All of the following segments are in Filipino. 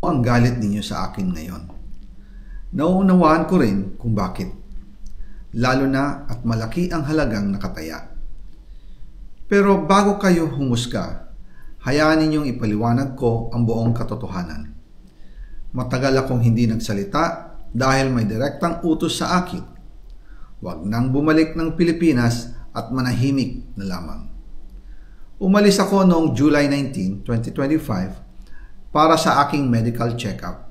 ang galit ninyo sa akin ngayon. Nauunawaan ko rin kung bakit. Lalo na at malaki ang halagang nakataya. Pero bago kayo humusga, hayaan ninyong ipaliwanag ko ang buong katotohanan. Matagal akong hindi nagsalita dahil may direktang utos sa akin. Huwag nang bumalik ng Pilipinas at manahimik na lamang. Umalis ako noong July 19, 2025 para sa aking medical check-up.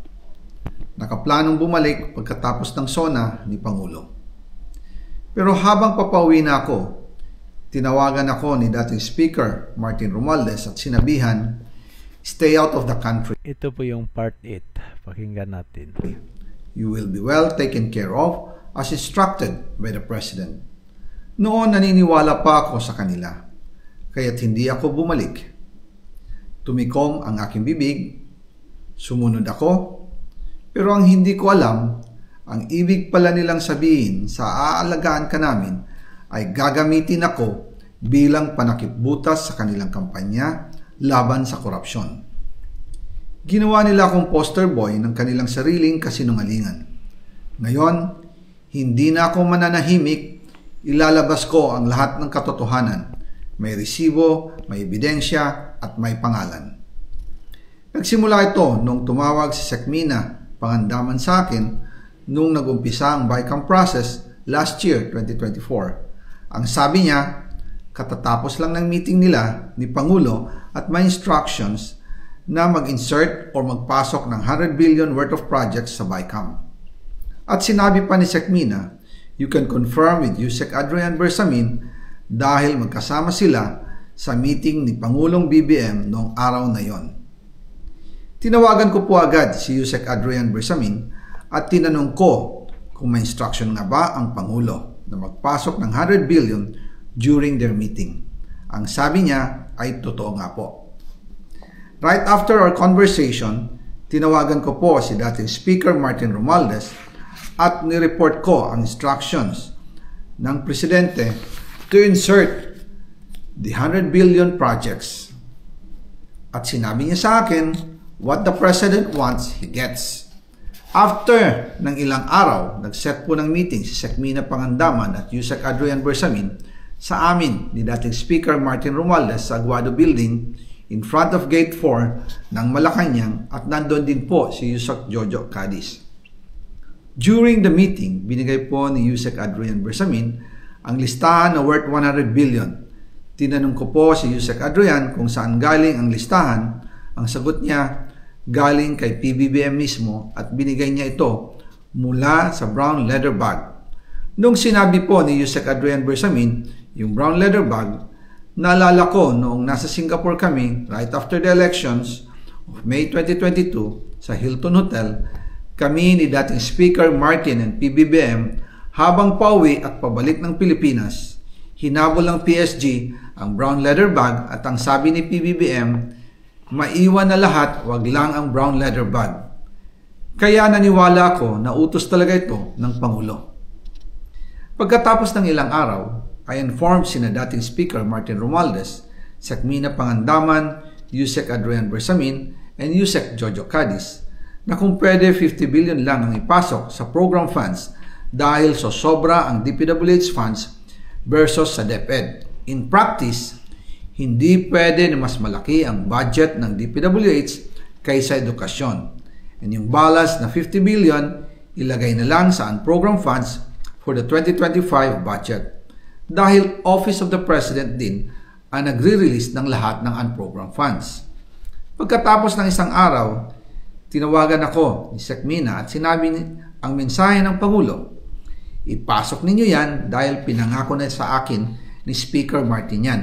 Nakaplanong bumalik pagkatapos ng SONA ni Pangulo. Pero habang papauwi na ako, tinawagan ako ni dating Speaker Martin Romualdez at sinabihan, "Stay out of the country. Ito po yung part 8. Pakinggan natin. You will be well taken care of as instructed by the President." Noon naniniwala pa ako sa kanila, kaya't hindi ako bumalik. Tumikom ang aking bibig, sumunod ako, pero ang hindi ko alam, ang ibig pala nilang sabihin sa aalagaan ka namin ay gagamitin ako bilang panakipbutas sa kanilang kampanya laban sa korupsyon. Ginawa nila akong poster boy ng kanilang sariling kasinungalingan. Ngayon, hindi na ako mananahimik, ilalabas ko ang lahat ng katotohanan. May resibo, may ebidensya, at may pangalan. Nagsimula ito nung tumawag si Sekmina Pangandaman sa akin nung nag-umpisa ang BICAM process last year, 2024. Ang sabi niya, katatapos lang ng meeting nila ni Pangulo at may instructions na mag-insert or magpasok ng 100 billion worth of projects sa BICAM. At sinabi pa ni Sekmina, you can confirm with Yusek Adrian Bersamin dahil magkasama sila sa meeting ni Pangulong BBM noong araw na yon. Tinawagan ko po agad si Yusek Adrian Bersamin at tinanong ko kung may instruction nga ba ang Pangulo na magpasok ng 100 billion during their meeting. Ang sabi niya ay totoo nga po. Right after our conversation, tinawagan ko po si dating Speaker Martin Romualdez at nireport ko ang instructions ng Presidente to insert the 100 billion projects. At sinabi niya sa akin, what the President wants, he gets. After ng ilang araw, nag-set po ng meeting si Sekmina Pangandaman at Yusek Adrian Bersamin sa amin ni dating Speaker Martin Romualdez sa Aguado Building in front of Gate 4 ng Malacanang at nandun din po si Yusek Jojo Cadiz. During the meeting, binigay po ni Yusek Adrian Bersamin ang listahan na worth 100 billion. Tinanong ko po si Yusek Adrian kung saan galing ang listahan. Ang sagot niya, galing kay PBBM mismo at binigay niya ito mula sa brown leather bag. Nung sinabi po ni Yusek Adrian Bersamin yung brown leather bag, naalala ko noong nasa Singapore kami right after the elections of May 2022 sa Hilton Hotel, kami ni dating Speaker Martin and PBBM habang pauwi at pabalik ng Pilipinas, hinabol ng PSG ang brown leather bag at ang sabi ni PBBM, maiwan na lahat, wag lang ang brown leather bag. Kaya naniwala ako na utos talaga ito ng Pangulo. Pagkatapos ng ilang araw, I informed sina dating Speaker Martin Romualdez, Sekmina Pangandaman, Yusek Adrian Bersamin, and Yusek Jojo Cadiz na kung pwede 50 billion lang ang ipasok sa program funds dahil so sobra ang DPWH funds versus sa DepEd. In practice, hindi pwede na mas malaki ang budget ng DPWH kaysa edukasyon. And yung balance na 50 billion, ilagay na lang sa unprogrammed funds for the 2025 budget. Dahil Office of the President din ang nagre-release ng lahat ng unprogrammed funds. Pagkatapos ng isang araw, tinawagan ako ni Sekmina at sinabi ang mensahe ng Pangulo, ipasok ninyo yan dahil pinangako na sa akin ni Speaker Martin yan.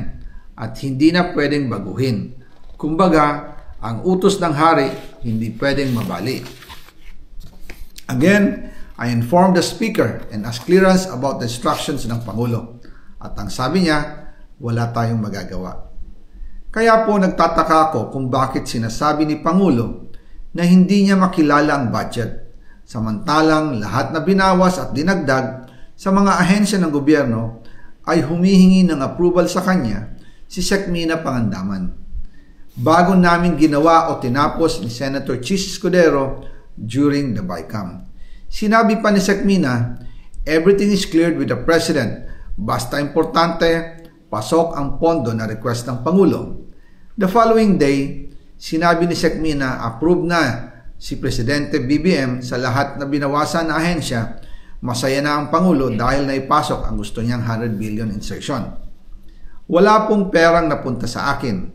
At hindi na pwedeng baguhin. Kumbaga, ang utos ng hari hindi pwedeng mabali. Again, I informed the Speaker and asked clearance about the instructions ng Pangulo. At ang sabi niya, wala tayong magagawa. Kaya po nagtataka ako kung bakit sinasabi ni Pangulo na hindi niya makilala ang budget. Samantalang lahat na binawas at dinagdag sa mga ahensya ng gobyerno ay humihingi ng approval sa kanya si Sekmina Pangandaman. bago namin ginawa o tinapos ni Senator Chis Escudero during the BICAM. Sinabi pa ni Sekmina, everything is cleared with the President, basta importante, pasok ang pondo na request ng Pangulo. The following day, sinabi ni Sekmina, approve na si Presidente BBM sa lahat na binawasan na ahensya. Masaya na ang Pangulo dahil naipasok ang gusto niyang 100 billion insertion. Wala pong perang napunta sa akin.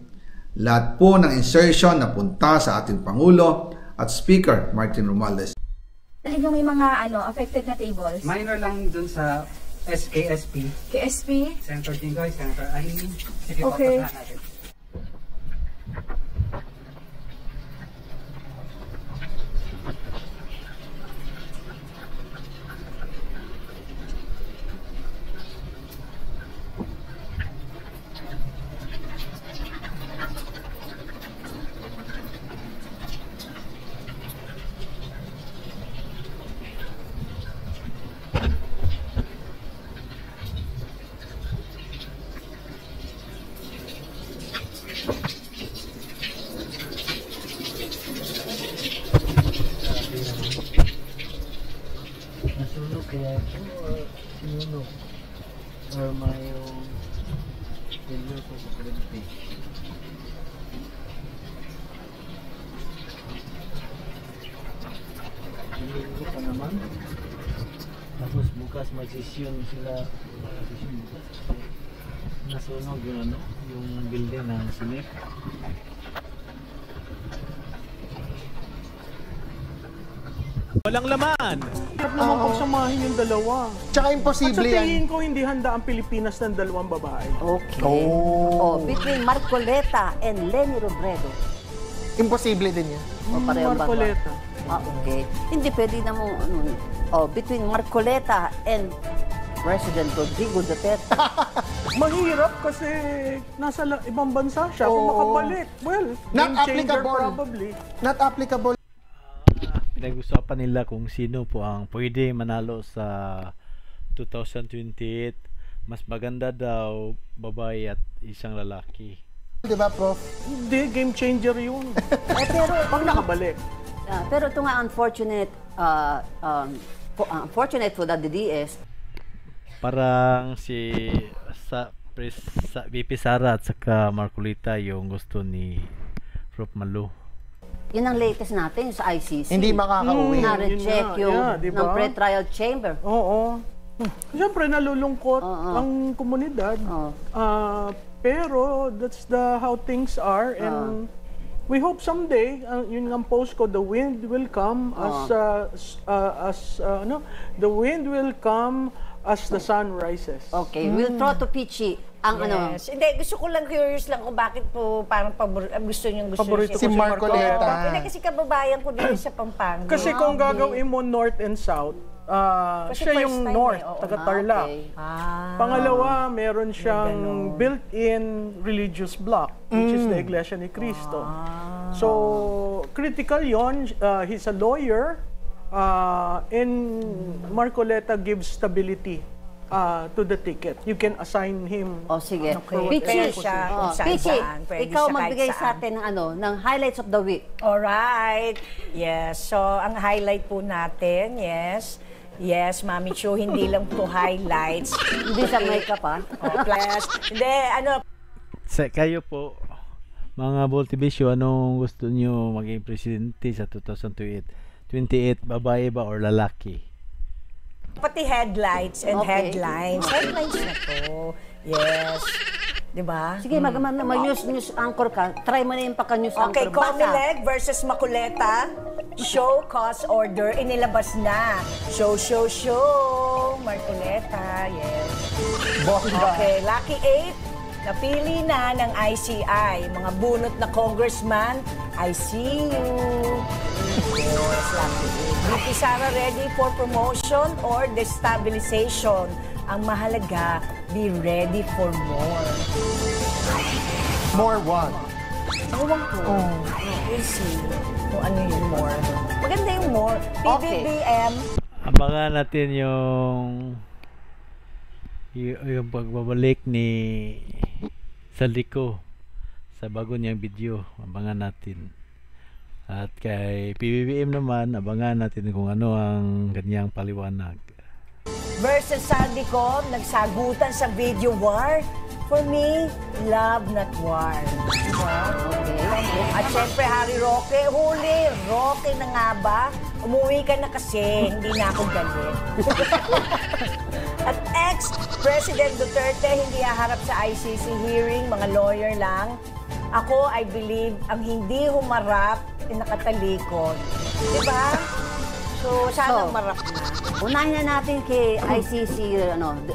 Lahat po ng insertion napunta sa ating Pangulo at Speaker Martin Romualdez. Yung may mga affected na tables? Minor lang dun sa KSP. KSP? Senator Jinggoy, Senator Aileen. Sige, okay. Papasahan natin. Nasunog kaya ito or sinunog? Or mayroong failure po sa kuryente? Sinunog pa naman. Tapos bukas magsisyon sila. Magsisyon bukas. Nasunog yung yung building ng SNF. Walang laman. Hirap naman pagsamahin yung dalawa. Tsaka At imposible sa yan. tingin ko, hindi handa ang Pilipinas ng dalawang babae. Okay. Oh. Between Marcoleta and Leni Robredo. Imposible din yan. O parehong babae. Marcoleta. Okay. Hindi pwede na mo, between Marcoleta and President Rodrigo Duterte. Mahirap kasi nasa ibang bansa siya. Kung Oo. makabalik, well, Not game changer applicable. probably. Not applicable. Pinag-usapan nila kung sino po ang pwede manalo sa 2028. Mas maganda daw babae at isang lalaki. Di ba, Prof? Hindi, game changer yun. Pero, Pag nakabalik. pero ito nga unfortunate for the DDS. Parang sa VP Sara at saka Marcolita yung gusto ni Prof. Malu. Yun ang latest natin sa ICC. Hindi makakauwi. Na-reject Yun yung nga, diba? ng pre-trial chamber. Oo. Siyempre, nalulungkot Oo. ang komunidad. Oo. Pero that's how things are, and we hope someday, yun ang post ko, the wind will come the wind will come as the sun rises. Okay, we'll throw to Pichi ang Yes. Hindi, gusto ko lang curious lang kung bakit po parang gusto Paborito Si Marcoleta. Hindi kasi kababayan ko din sa Pampanga. Kasi kung gagawin mo north and south, Kasi siya first yung time north, eh, oo. taga Tarlac. Okay. Pangalawa, meron siyang ganun. built-in religious block, which is the Iglesia ni Cristo. So, critical yon. He's a lawyer, and Marcoleta gives stability to the ticket. You can assign him. Sige. Okay. Pichi, Pwede siya kung Pichi, saan-saan. Pwede ikaw siya kahit magbigay sa saan. atin ng highlights of the week. Alright. Yes. So, ang highlight po natin, yes, Mami Chu, hindi lang po highlights. Hindi sa makeup, ha? Plus, hindi, Kayo po, mga Voltibisyo, anong gusto niyo maging presidente sa 2028? Babae ba or lalaki? pati headlights and Okay. headlines. Headlines na to. Yes. Diba? Sige, mag-news anchor ka. Try mo na yung pagka-news Okay, anchor. Basa. Comelec versus Maculeta. Show cause order inilabas na. Show. Marcoleta, yes. Okay, Lucky 8. Napili na ng ICI. Mga bunot na congressman, I see you. Yes, Lucky 8. VP Sara ready for promotion or destabilization? Ang mahalaga, be ready for more. More one. Ewan ko. We'll see kung ano yung more. Maganda yung more. Okay. PBBM. Abangan natin yung pagbabalik ni Saldico sa bago niyang video. Abangan natin. At kay PBBM naman, abangan natin kung ano ang kanyang paliwanag. Versus Saldicom, nagsagutan sa video war. For me, love not war. Diba? Okay. At syempre, Harry Roque, huli. Roque na nga ba? Umuwi ka na kasi, hindi na ako galit. At ex-President Duterte, hindi haharap sa ICC hearing, mga lawyer lang. Ako, I believe, ang hindi humarap, nakatalikod. Diba? So, sana marap na. Unahin na natin kay ICC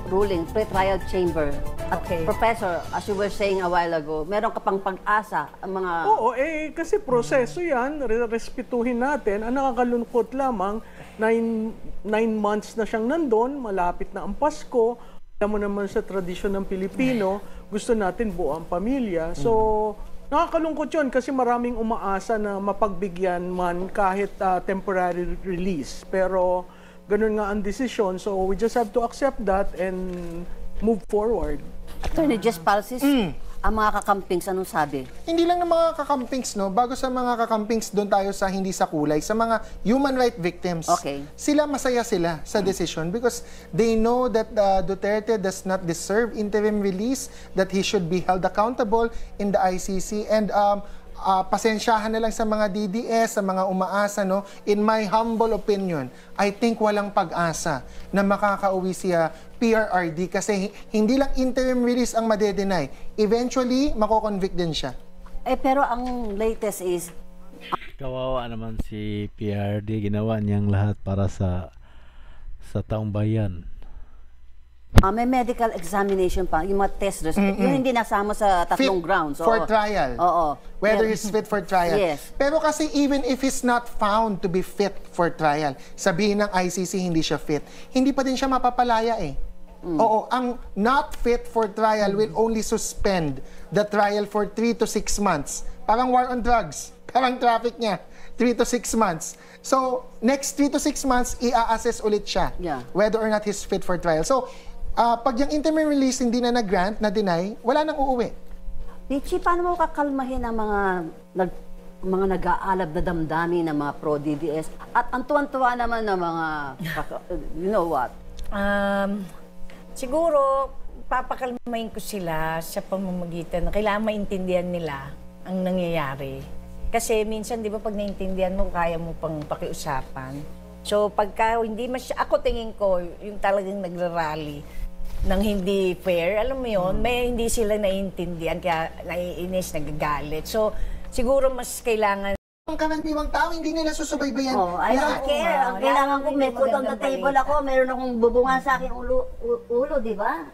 ruling, pre-trial chamber. At Okay. Professor, as you were saying a while ago, meron ka pang pag-asa ang mga... Oo, kasi proseso yan, respetuhin natin. Ang nakakalungkot lamang, 9 months na siyang nandun, malapit na ang Pasko. Alam mo naman sa tradisyon ng Pilipino, gusto natin buo ang pamilya. So, nakakalungkot yun kasi maraming umaasa na mapagbigyan man kahit temporary release. Pero ganun nga ang desisyon. So, we just have to accept that and move forward. Attorney Jess Palsis, ang mga kakampings, anong sabi? Hindi lang ng mga kakampings, no? Bago sa mga kakampings, doon tayo sa hindi sa kulay, sa mga human right victims. Okay. Sila, masaya sila sa decision because they know that Duterte does not deserve interim release, that he should be held accountable in the ICC. And pasensyahan na lang sa mga DDS, sa mga umaasa, no? In my humble opinion, I think walang pag-asa na makakauwi siya PRRD kasi hindi lang interim release ang madedenay. Eventually, mako-convict din siya. Pero ang latest is... Kawawa naman si PRD, ginawa niyang lahat para sa taong bayan. may medical examination pa, yung mga test results. Yung hindi nasama sa tatlong grounds. For trial. Oo. Whether he's fit for trial. Yes. Pero kasi even if he's not found to be fit for trial, sabihin ng ICC hindi siya fit, hindi pa din siya mapapalaya eh. Oo, ang not fit for trial will only suspend the trial for 3 to 6 months. Parang war on drugs. Parang traffic niya. 3 to 6 months. So, next 3 to 6 months, i-assess ulit siya. Yeah. Whether or not he's fit for trial. So, pag yung interim release hindi na nag-grant, na-deny, wala nang uuwi. Pichi, paano mo kakalmahin ang mga nag-aalab na damdamin ng mga pro-DDS? At ang tuwan-tuwa naman ng mga, you know what? Siguro, papakalmahin ko sila sa pamamagitan na kailangan maintindihan nila ang nangyayari. Kasi minsan, di ba, pag naintindihan mo, kaya mo pang pakiusapan. So, pagka hindi ako tingin ko, yung talagang nagrarally ng hindi fair, alam mo yun, may hindi sila naiintindihan, kaya naiinis, nagagalit. So, siguro mas kailangan Ang karaniwang tao, hindi nila susubaybayan. I don't care. Ang kailangan ko, may food on the table ako, meron akong bubungan sa aking ulo, di ba?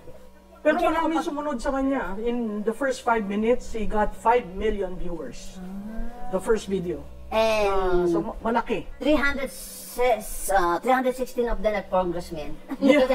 Pero maraming sumunod sa kanya. In the first 5 minutes, he got 5 million viewers. The first video. And So, malaki. 316 of them are congressmen. 24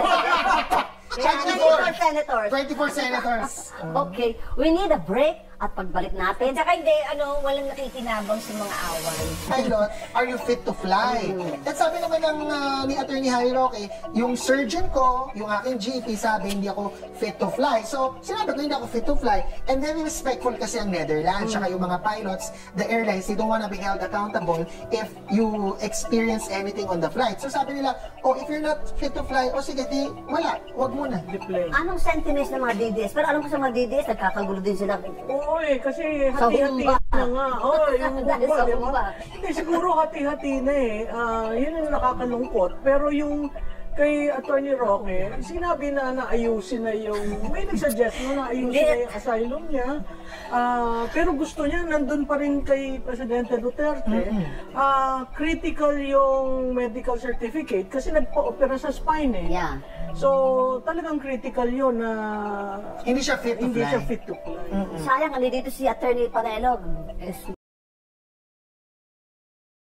senators. 24 senators. Okay, we need a break at pagbalik natin. Tsaka hindi, walang nakikinabang sa mga away. Pilot, are you fit to fly? At sabi naman ng ni Attorney Harry Roque, yung surgeon ko, yung aking GP, sabi hindi ako fit to fly. So, sinabi ko hindi ako fit to fly. And very respectful kasi ang Netherlands, tsaka yung mga pilots, the airlines, they don't wanna be held accountable if you experience anything on the flight. So sabi nila, if you're not fit to fly, sige, di, wala, wag muna. Anong sentiments ng mga DDS? Pero alam ko sa mga DDS, nagkakagulo din sila. Oo kasi Sa hati-hati humba. na nga. Yung Dahil humba, sa di ba? humba. Hindi, siguro hati-hati na yun yung nakakalungkot. Pero yung kay Attorney Roque, sinabi na naayusin na yung, may nagsuggest na naayusin na yung asylum niya. Pero gusto niya, nandun pa rin kay Presidente Duterte. Critical yung medical certificate kasi nagpa-opera sa spine eh. Yeah. So, talagang critical yun na Hindi siya fit to hindi fly. siya fit to fly. Sayang, ali dito si Attorney Panelo.